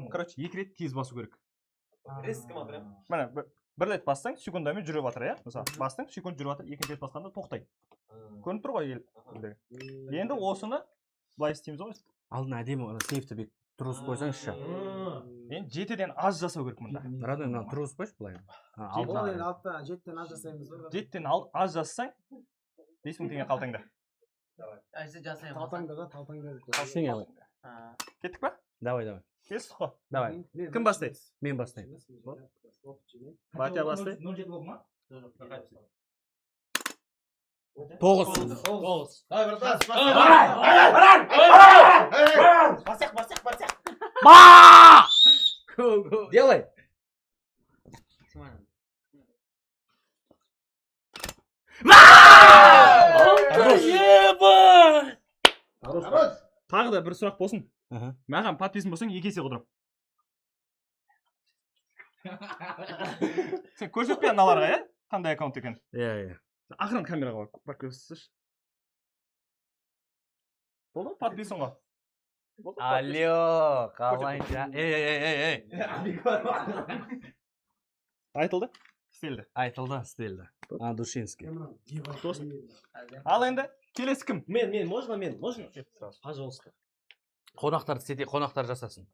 короче 2 рет тез басу керек. Резко ма прям? Міне бір рет бассаң секундамен жүріп жатыр, иә? Мысалы, бастың, секунд жүріп жатыр, екінші рет басқанда тоқтай. Көрініп тұр ғой енді осыны былай істейміз ғой. Алдын әдемі снифті бек тұрғызып қойсаңызшы. Енді 7-ден аз жасау керек мұнда. Радой, мынаны тұрғызып қойшы былай. 7-тен аз жасаймыз ғой. 7-тен аз жасасаң 5000 теңге қалтаңда. Сен ал. Кеттік па? Давай. Кеттік қой. Давай. Кім бастайды? Мен бастаймын. Батя бастайды. 07 болды ма? 9. Давай, братан. Басяк. Делай. Тағы да бір сұрақ болсын. Маған подписан болсаң 2 есе қыдырып. Сен көрсетпей аналарға, иә? Қандай аккаунт екен? Иә. Ақырын камераға барып көрсетсінші. Болды, подписан ғой. Алло, қалайша. Ей. Айтылды? Істелді. Істелді. Душинский. Ал енді келесі кім? Мен, можно? Пожалуйста. Қонақтар жасасын.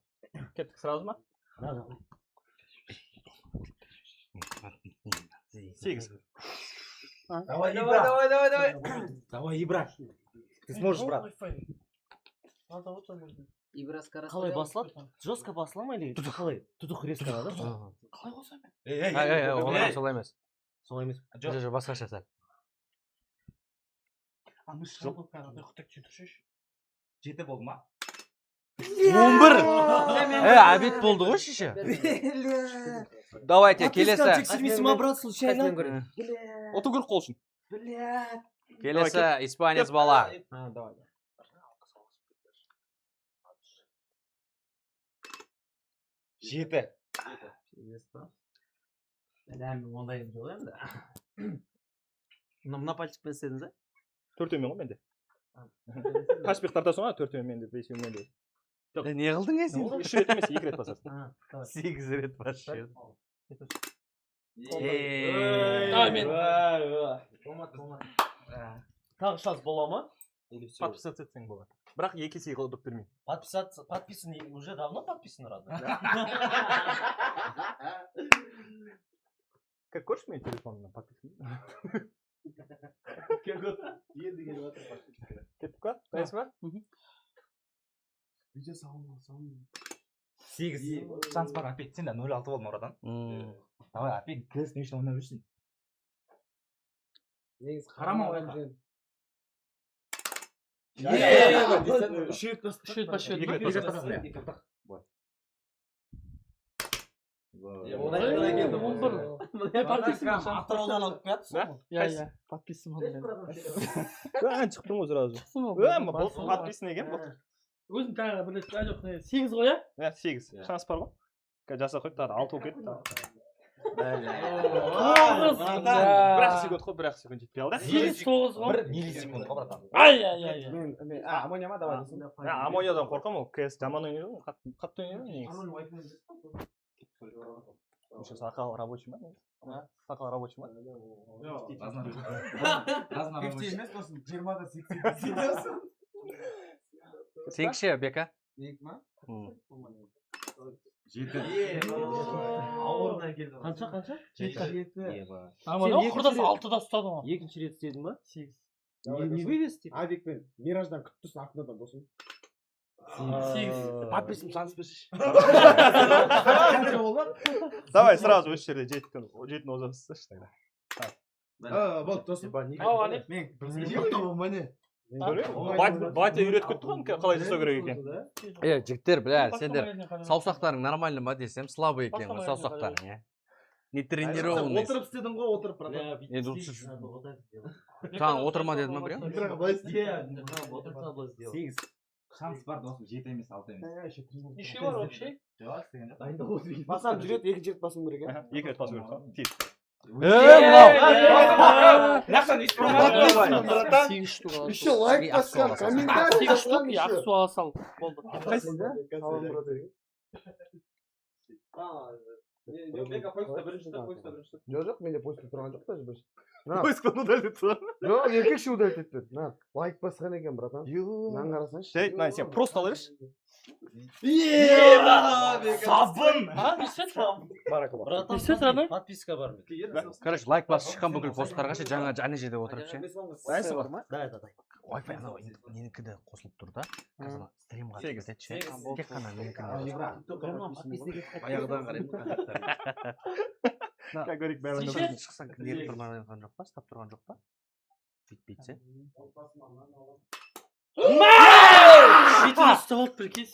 Кеттік сразу ма? 8. Давай. Давай, Ибра. Ты сможешь, брат. Қалай басылады? Жестко басыла ма или қалай? Тұтық резко да? Қалай қосам мен? Олар солай емес. Солай емес. Жоқ, басқаша сәл. Мы шалып қарады, құтақ кетіршеш. 7 болды ма? 11. Обед болды ғой шеше. Давайте, келесі. Тексермейсің ма, брат, случайно? Оту көріп қол үшін. Келесі, испанец бала. Давай. 7. Ондайым жоқ енді. Мына пальчикпен істедіңіз, ә? 4-мен ғой менде. Пашпек тартасың ғой, 4-мен менде, 5-мен менде. Не қылдың сен? 3 рет емес, 2 рет басасың. 8 рет басшы. Тағы шанс бола ма? Подписаться етсең болады. Бірақ 2 есе қылдып бермеймін. Подписан уже давно подписан родной. Как көрші мен телефонымнан подписан? Кеттік па? Дайынсың ба? Видео салынма. 8. Шанс бар, опять сен де 0-6 болдың орадан. Давай, опять кіресің үшін ойнап жүрсің. Қарама ойға. 3 рет басшы. 2 рет басасың. Атыраудан алып келатсың? Иә. Подписан болды. Шықтым ғой сразу. Подписан екен бұл. Өзім тағы бір рет жоқ 8 ғой, ә? 8. Шанс бар ғой. Жаса қойып, тағы 6 болып кетті. Бір-ақ секунд қой, бір-ақ секунд жетпей алды. 8-9 ғой. 1 миллисекунд ғой, братан. Амония ма, давай дейсің. Амониядан қорқам, ол КС жаман ойнайды ғой, қатты ойнайды ғой. Еще сақал рабочий ма? Сақал рабочий ма? Разно рабочий. 50 емес болсын, 20-да 80. Сенкіші, Бека? 2 ма? 7. Ауырына келді. Қанша? 7. Құрдас 6-да ұстадың ғой. Екінші рет істедің ба? 8. Не вывести? Авикпен Мираждан күтіп тұрсын, артынан досың. 8. Подписым шанс берші. Давай, сразу осы жерде 7-ні озасызшы тогда. Болды, досым. Батя үйретіп кетті ғой, қалай жасау керек екен. Жігіттер, бля, сендер саусақтарың нормально ма десем, слабый екен ғой саусақтарың, е? Не тренированный. Отырып істедің ғой, отырып. Саған отырма деді ма біреу? 8. Шанс бар, досым, 7 емес, 6 емес. Неше бар вообще? Жоқ, істеген жоқ. Басам жүреді, 2 рет басым керек, ә? 2 рет басу керек қой. Тиіп. Еще лайк басқан, комментарий. 8 штук, Ақсуға сал. Болды. Жоқ, менде поиск тұрған жоқ даже бір. Поисктан удалить тұр. Жоқ, еркекше удалить етті. На, лайк басқан екен, братан. Мынаны қарасаңшы. Сен, сен просто ала берші. Сабын! А, неше Баракалла. братан, неше тұрады? Подписка бар ма? короче лайк басып шыққан бүкіл посттарға ше жаңа ана жерде отырып ше Дайсы бар ма? Да. ойбай анау менікі де қосылып тұр да қазір стримға Сегіз. кетеді ше тек қана менікі Баяғыдан Как говорит, бәрі Неше? шықсаң неріп тұрмаған жоқ па ұстап тұрған жоқ па бүйтпейді ше Четыре столб, прикинь,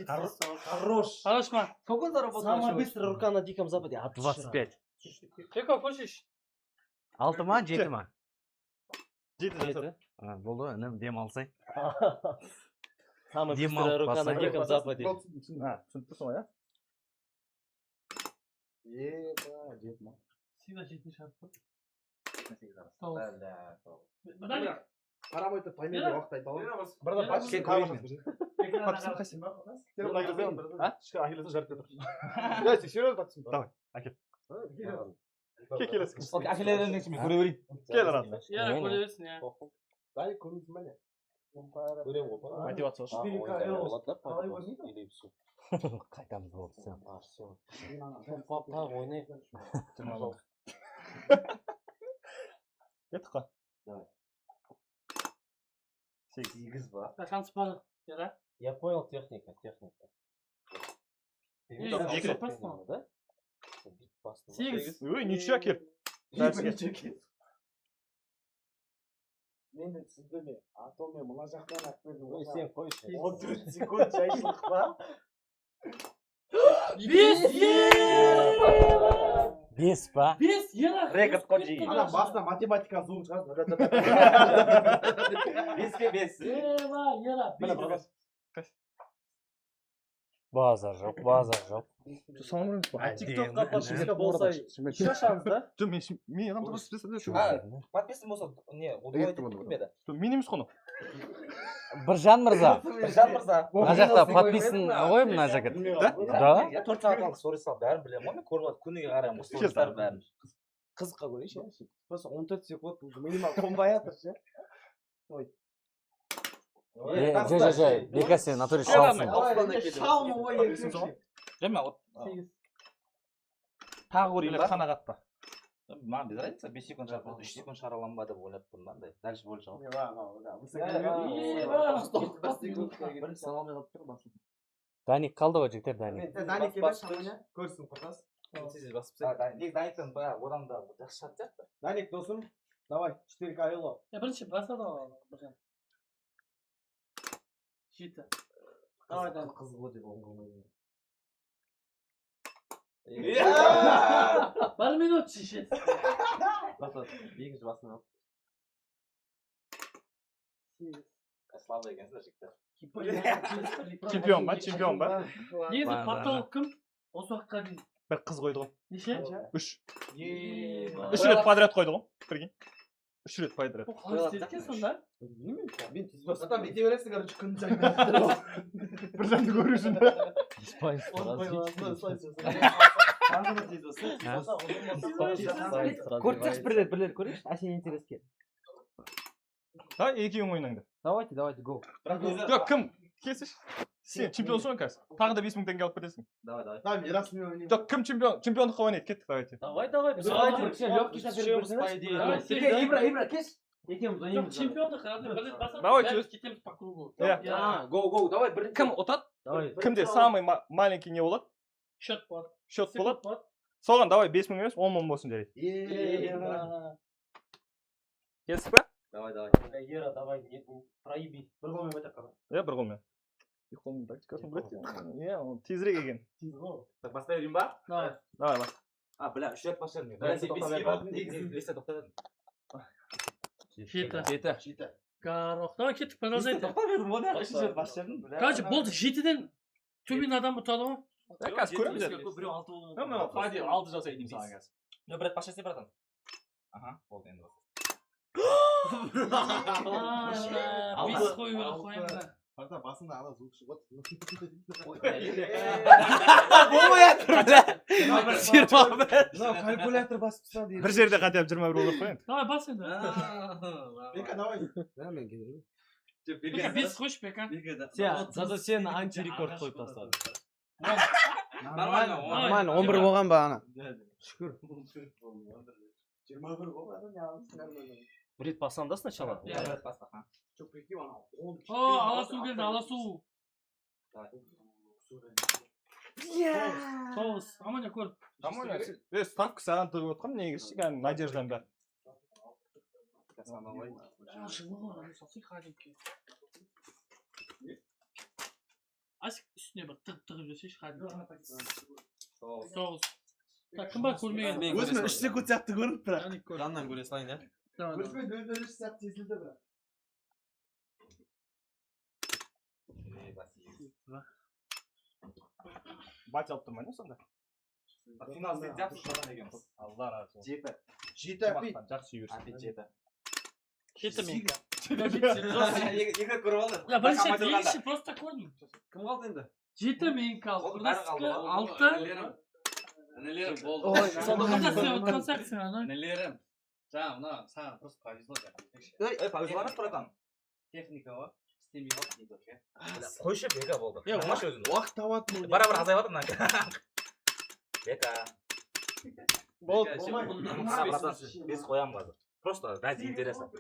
Хорош! Хорош, ма. Сколько заработал? Самая быстрая рука на Диком Западе. 25 Чеко, хочешь? 6 ма 7 ма Жеті. болды інім дем алсай Самая Дим быстрая алып рука на басай. Диком Западе. Түсініп тұрсың ғой, Жетма. Всегда жетінші шарт. Қарамай тұрып таймерге уақыт айта аламын. Братан, Подписка подписка қағазын қайсы? Сен мына кезде А? ішке әкелесің жарып кетіп тұрсың. Серьезно подписка? Давай, әкел. Келесің. Әкелерден мен көре берейін. Кел, Рас. Я көре берсін, я. Дай көрмейсің бәле. Көремін ғой. Мотивация. қайтамыз болды сен Тағы ойнайық. Кеттік қой. Сегіз ба? Қансы пары? Я понял, техника. Сегіз. Ой, ничего кел. Мен сізді ме? Атомен мына жақтан ақ бердім. Ой, сен қойшы. 14 секунд жайшылық па? 5 па 5 ера. Рекорд қой жиі. Ана басына математика зуын шығасың. Беске бес. Ера. базар жоқ Тиктокқа подписка болса шашамыз да. Жоқ, мен адам дұрыс жасады. Подписан болса, не, удвоить етпейді ме еді? Мен емес қой. біржан мырза Біржан мырза. мына жақта подписан ғой мына жігіт да Я 4 сағаттан сторис салып бәрін білемін ғой, мен көріп отырып күніге қараймын ғой стористар бәрін. Қызыққа көрейінші. Просто 14 секунд минимал қонбай жатыр ше. жай бека сен натуре шалсың Шалмын ғой еркекше. Жеме, Тағы көрейін ба? Қанағатта. маған без разница, 5 секунд шығарып, 3 секунд шығара аламын ба деп ойлап тұрмын да, андай. Дальше больше ғой. даник қалды ғой жігіттер даник Даник емес шаманя. Көрсін құрдас. Негізі Даниктен баяғы одан да жақсы шат сияқты. Даник досым, давай 4К айло. Я бірінші басады ғой. Біржан. 7. Давай, давай. Қызығы деп оңғылмайды. 1 минут шешесіз. Екінші басына алып. Слабый екенсіздер жігіттер. Чемпион ба? Негізі патталық кім? Осы уақытқа дейін. Бір қыз қойды ғой. Неше? 3 рет подряд қойды ғой. Прикинь. 3 рет подряд. Бұл қалай істедік сонда? Білмеймін. Мен тізбастан бете бересің, короче, күн сайын. Біржанды көру үшін. Көрсеңіз бір рет көрейікші. Әсен интереске. Да, екеуің ойнаңдар. Давайте, go. Жоқ, кім? Келсеш. Сен чемпионсың ғой қазір. Тағы да 5000 теңге алып кетесің. Давай. Там Ерасмен ойнайды. Жоқ, кім чемпиондыққа ойнайды? Кеттік, давайте. Давай. Ибра, кеш. Екеуміз ойнаймыз. Чемпиондық Давай, кетеміз по кругу. Go, давай, бір. Кім ұтады? Кімде самый маленький не болады? Счет болады. Счет болады. Соған давай 5000 емес, 10 болсын жарайды. Келістік пе? Давай. Ера, давай, проеби. Бір қолмен бәтек қара. Бір қолмен. Екі қолмен тактикасын біледі. Ол тезірек екен. Так, бастай берейін ба? Давай. Бля, 3 рет бастай берейін. Да, Бля, сен 5-ке бардың, 5-те тоқтадың. 7. Гарох. Давай кеттік, продолжай. Тоқта бердім оны. 3 рет бастай бердім. Короче, болды 7-ден төмен адам ұтады ғой. Қазір көреміз. Біреу 6 болады. Хadi 6 жасайтын саған қазір. Bir et başlasın bratан. Aha, oldu енді. Бес қою қоямын да. Братан, басында ана звук шығып жатыр. Болмай Kalkulator bilan. Mынау kalkulятор басып тастады. Bir жерде қатеп 20 euro болып қояйын. Давай бас енді. Бека, давай. Да, мен келемін. Бека бес қойшы Бека. Зато сен антирекорд қойып тастадың. Нормально, 11 болған ба ана? Шүкір. 21 болған, нормально. Бір рет бассам да сначала. Жоқ, прикинь, ана 10. О, аласу келді, аласу. Соғыс. Аманя көріп. Тамам, ставка саған тығып отқан негізі кәдімгі надежданың бәрі. Асик үстіне бір тығып жесейші қадым. Соғыс. Так, кім бар көрмеген? Өзіме 3 секунд сияқты көрініп бірақ. Яник көр. Жаннан көре салайын, ә? Көрсмен дөз сияқты сезілді бірақ. Бать алып тұрмай не сонда? Финал сен жақсы ұстаған екенбіз. Алла разы болсын. 7. 7 апи. Жақсы үйірсін. Жеті мен. Екі көріп алды. Я бірінші екінші просто көрдім. Кім қалды енді? Жеті мен қалды. Ол бәрі қалды. Алты. Інілерім болды. Ой, Сонда сен отқан сияқтысың ана. Інілерім. Жаңа мына саған просто повезло. Повезло емес братан. Техника бар. Істемей қалды дейді вообще. Қойшы Бека болды. Уақыт табатын. Бара-бара азайып жатыр мына. Бека. Болды. Братан, бес қоямын қазір. Просто ради интереса.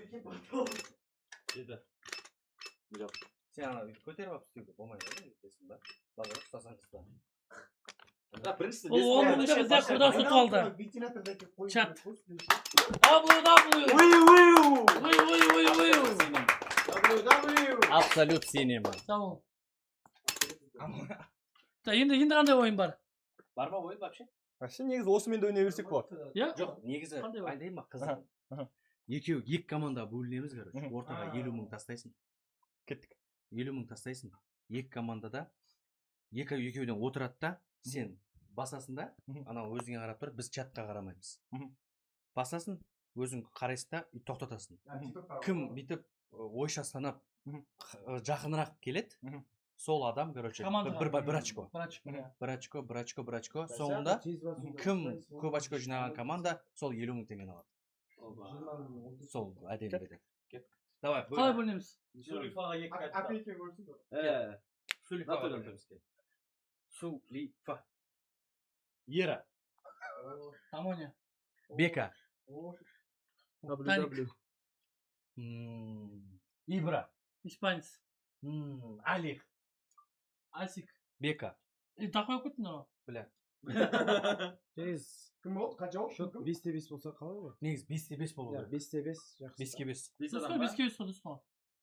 Сен ана көтеріп алып істеуге болмайды ғой дейсің ба? Базар ұстасаң ұста. Біріншісі Ол орында бізде құрдас ұтып алды. Вентиляторда әкеп қойып. Чат. қойсын. Абсолют сенемін. Tamam. Енді қандай ойын бар? Бар ма ойын вообще? Вообще негізі осымен де ойнай берсек болады. Иә? Жоқ, негізі Қандай бар? айтайын ба қызық. Екі командаға бөлінеміз, короче. Ортаға 50 мың тастайсың. Кеттік. 50 мың тастайсың. Екі командада екеуден отырады да, сен басасың да, анау өзіңе қарап тұрады, біз чатқа қарамаймыз. Басасың, өзің қарайсың да, тоқтатасың. Кім бүйтіп ойша санап жақынырақ келеді, сол адам, короче, бір очко. Бір очко. Соңында кім көп очко жинаған команда, сол 50 мың теңгені алады. Сол әдемі беді. Давай, Қалай бөлінеміз? Апеке көрсін. Сулифа. Ера. Амоня. Бека. Таник. Ибра. Испанец. Алик. Асик. Бека. Тақпай өттің ана. Бля. Кім болды? Қанша болды? Шот 5-5 болса қалай ғой? Негіз 5-5 болу керек. 5-5 жақсы. 5-5. Беске бес қойдыңыз ба?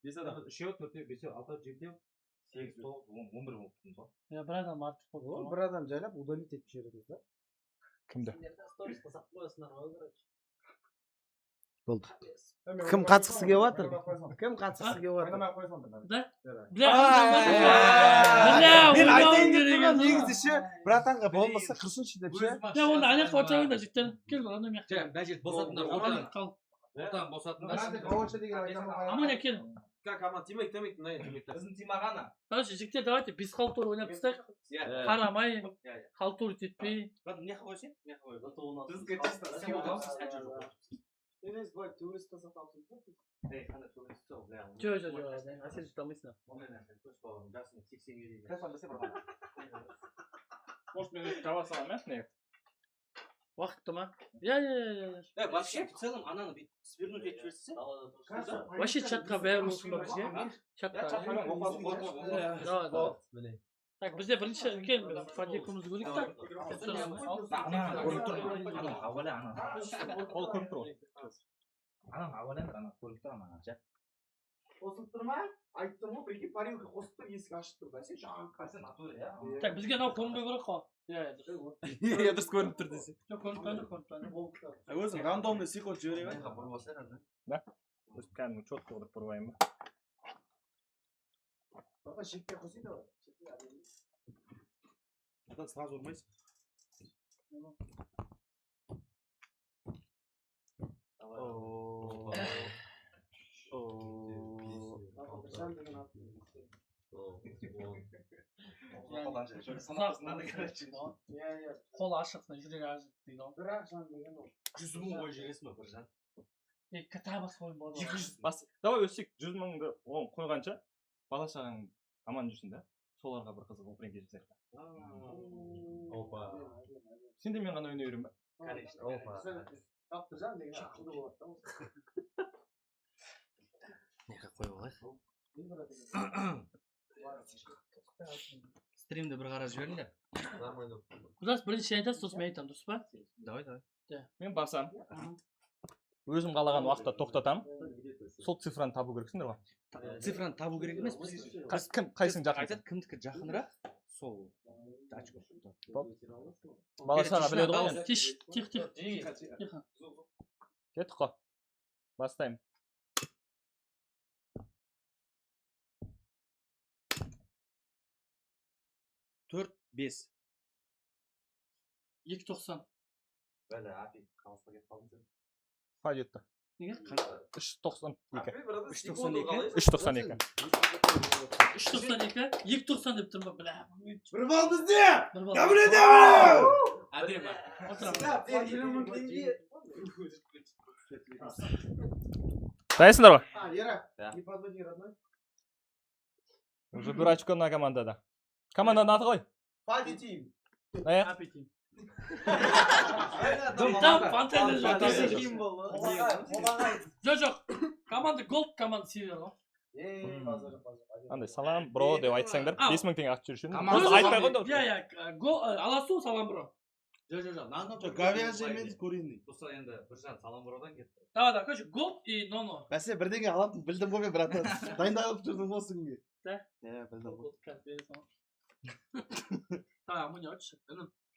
үшеу, төртеу, бесеу, алтау, жетеу, 8, 9, 10, 11 болып тұрмыз ғой. Я бір адам артық болды. Ол бір адам жайлап удалить етіп жібереді да. Кімді? Болды. Кім қатысқысы келіп жатыр? Кім қатысқысы келіп жатыр? Да? Мен айтайын деп тұрмын, негізі ше, братанға болмаса қырсыншы деп ше. Я онда ана жаққа отырайын да жігіттер. Кел бар, ана мына жаққа. Мына жерді босатыңдар, ортадан босатыңдар. Амоня кел. Как аман тимейді, Біздің тимағаны. Короче, жігіттер, давайте без халтур ойнап тастайық. Қарамай, халтур етпей. Не қойсың? Не қой. Біздікі чисто. Жоқ, әсер жұтамайсың. Может мен өзім жаба салам, не? Уақытты ма? Я. Вообще, в целом, ананы бүйтіп свернуть етіп жіберсе. Вообще чатқа бәрі болсын ба бізге? Чатқа. Давай. Так, бізде бірінші үлкен фадикумызды көрейік та. Ол көріп тұр. Көріп тұр ана. Қосып тұр ма? Айттым ғой, прикинь, парилка қосып тұр, есік ашып тұр. Бәсе жаңағы Қарсен атыр, иә. Так, бізге мынау көрінбеу керек қой. Дұрыс көрініп тұр десе. Жоқ, көрініп тұр. Өзің рандомный секунд жібере Да? Өз кәдімгі четко қылып бұрвайын ба? Бата шекке қосайды ғой. Одан сразу ұрмайсың. ортадан же шöyle Ұзақ санатасынан да дейді ғой. Қолы ашықсың, жүрегі ашық дейді ғой. Бірақ жан деген ол. 100 мың қойып жібересің ба біржан? Тағы басқа ойын болады. 200 бас. Давай өссек 100 мыңды оң қойғанша бала шағаң аман жүрсін да. Соларға бір қызық опренге жасайық та. Опа. Сен де мен ғана ойнай беремін ба? Конечно. Опа. Тапты жан деген ақылды болады да. Неге қойып алайық? Стримді бір қарап жіберіңдер. Кудас бірінші айтасыз, сосын мен айтамын, дұрыс па? Давай. Мен басам. Өзім қалаған уақытта тоқтатам. Сол цифраны табу керексіңдер ғой. Цифраны табу керек емес. Кім қайсың жақын? Айтады, кімдікі жақынырақ, сол очко. Бала шаға біледі ғой енді. Тихо. Кеттік қой. Бастаймын. Төрт, бес. 2.90. Бәлі апи қалысқа кетіп қалдың сен. Қай жетті? Неге? 3.92. 3.92. 3.92. 3.92. 2.90 деп тұрмын ба? Бля. Bir bal bizde. Бір бал. Kabul edemem. Әдемі. Отырамын. Дайынсыңдар ғой? А, Ера. Да. Не подводи, родной. Уже бір очко на командада. Команданың аты қой? Парти тим. Аяқ. Аппетит. Там фантазия жоқ. Kim болды? Жоқ. Команда голд, команда сильвер ғой. Андай салам бро деп айтсаңдар Ау. 5000 теңге ақша жүруші Команда айтпай қойыңдар. Иә, аласу салам бро. Жоқ. Говяжий емес куриный. Болса енді біржан салам бұрадан кетті. Давай, короче, голд и но. Бәсе бірдеңе алатын білдім ғой мен братан. Дайындалып жүрдім осы күнге. Да? Иә, білдім ғой. Так, мы не очень.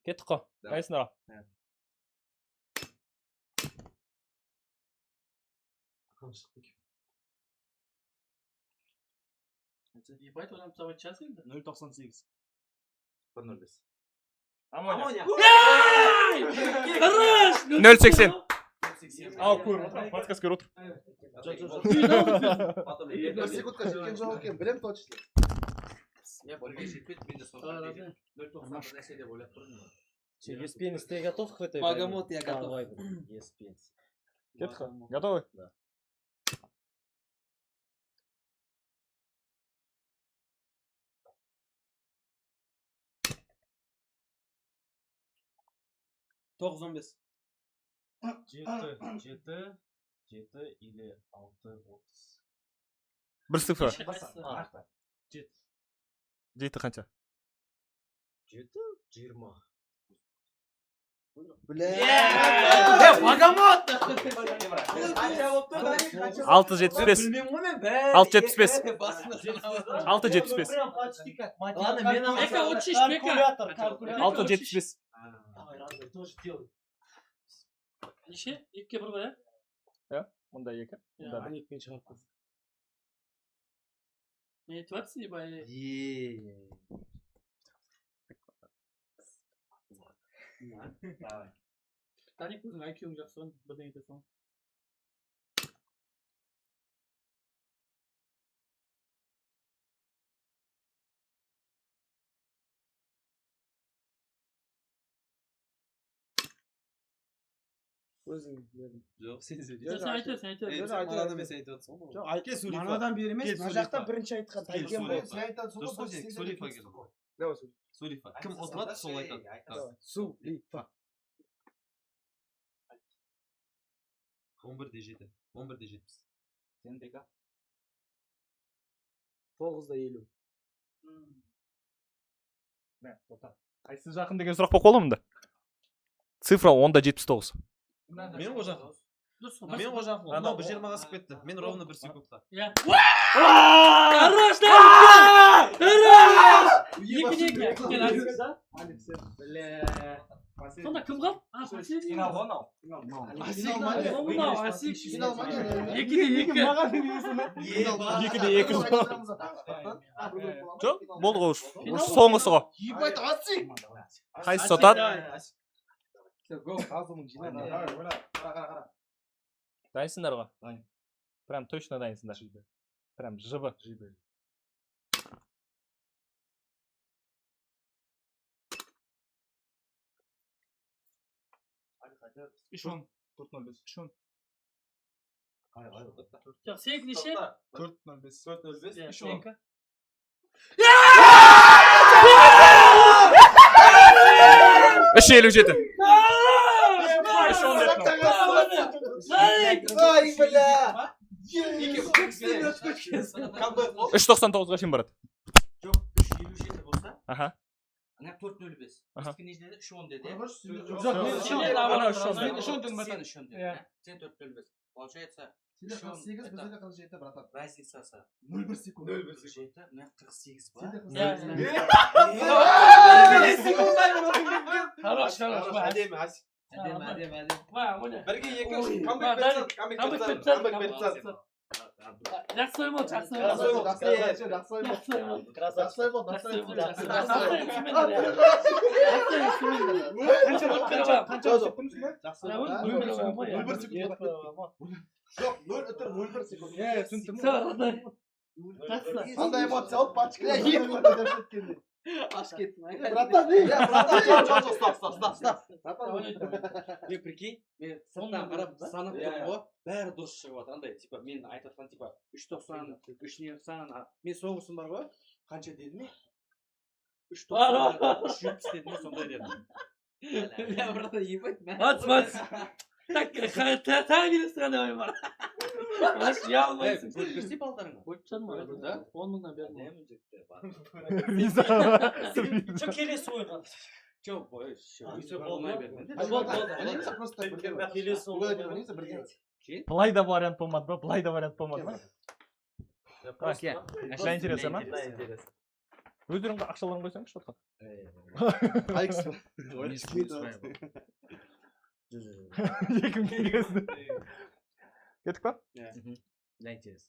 Кеттік қой. Дайынсыңдар ғой? Ебать, он нам целый час енді? 0.98. 1.05. Амония. Хорош! 0.80. Ал көріп отыр. Подкаст көріп отыр. Bir sekundқа жеткен жоқ екен, білем точно. Бірге жетпеді, мен де соны 0.90 нәрсе деп ойлап тұрдым. Еспенец, ты готов к этой? Богомот, я готов. Давай, Еспенец. Кеттік қой. Готовы? Жеті или 6.30. Бір цифра. Жеті. Жеті қанша? 20. Бля. Богомот! 6.75. 6.75. 6.75. Ладно, мен Бека, учись, Бека. 6.75. Давай, разный, тоже делай. Неше? Екіге бір ғой, Мұнда екі. Мұнда бір. Аникпен шығарып қойсын. Не айтып жатсың, ебай? Давай. Таник өзің IQ-ң жақсы ғой, бірден етесің. Өзің. Жоқ, сен Сен айтып. Жоқ, манадан бері емес, мына жақта бірінші айтқан тайкен ғой. Сен айтатын сол ғой. Сурифа келді. Давай, Сурифа. Сурифа. Кім отырады, сол айтады. Сурифа. 11-де 7. 11-де 70. Сен дека? 9.50. Қайсы жақын деген сұрақ болып қалды мұнда? Цифра 10-да 79. Мен ғой жақын. Дұрыс қой. Мен ғой жақын. Анау бір 20-ға асып кетті. Мен ровно 1 секундқа. Иә. Хорош, хорош! Екі. Сонда кім қалды? Последний. Финал ғой анау. Мынау Асик. Финал ма? 2-2. Маған бересің. 2-2. Жоқ, болды ғой уж соңғысы ғой. Ебать, Асик. Қайсы сатады? Дайынсыңдар ғой? Дайын. Прям точно дайынсыңдар. Прям жыбы. үш он 4.05. 3.10. жоқ сенікі неше 4.05. Иә, сенікі 3.57. Ай, бля. 3.99-ға шейін барады. жоқ 3.57 болса Аха. ана 4.05 Аха. біздікі не деді 3.10 деді Ана сен 3.10 Иә. сен 4.05 получается разницасы 0,1 секунд. 47 мына 48 ба хорош Әдемі, Асик. Бірге екі үш камбэк берсін. жақсы ой болды жақсы Жоқ, 0,1 секунд. Қандай эмоция алып пачка. аш кеттім Братан, мен прикинь мен сырттан қарап санап тұрмын ғой бәрі дұрыс шығып жатыр андай типа мен айтып жатқан типа 3.90 3.90 мен соңғысын бар ғой қанша дедім мен 3.90 3.70 дедім ғой сондай дедім я брата ебать вот так тағы келесі қандай ой бар я алмайсың көрсетпей балдарыңа қойып да 10 мыңнан бердім Жоқ келесі ойға. жоқ Былай да вариант болмады ба? Былай да вариант болмады ма? Ашла интересно ма? Өздерің ақшаларын қойсаңыз шотқа. Екі мың теңгесін. Кеттік па? да интерес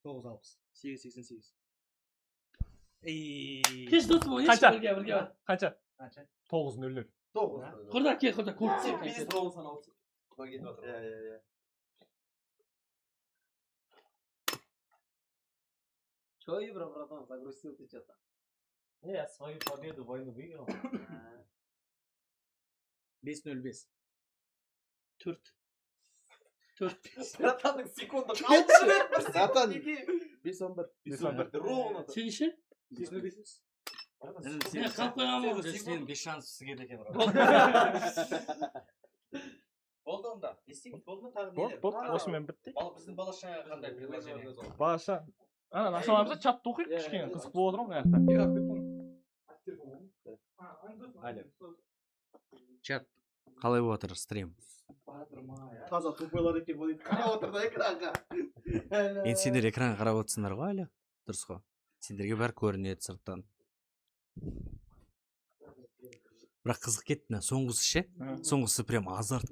тоғыз алпыс 8.88 кеш досым ойнайыншы Қанша? бірге Қанша? 9.00. құрда кел құрда көрсетсек Чё, Ибра, братан, загрустил ты что-то? Я свою победу, войну выиграл. 5.05 Братан, секунда. Братан, 5-11. Ровно. сен ше сен қалып қойған ба сен без шанс сізге екен болды онда не істейміз болды ма тағы Болды, осымен бітті. біздің балаша қандай предложение Балаша. Ана ақшаларымызды чатта оқиық кішкене қызық болып отыр ғой мына жақта. чат қалай болып жатыр стрим Таза тупойлар екен ғой. Қарап отыр да экранға. енді сендер экранға қарап отырсыңдар ғой әлі дұрыс қой сендерге бәрі көрінеді сырттан бірақ қызық кетті мына соңғысы ше соңғысы прям азарт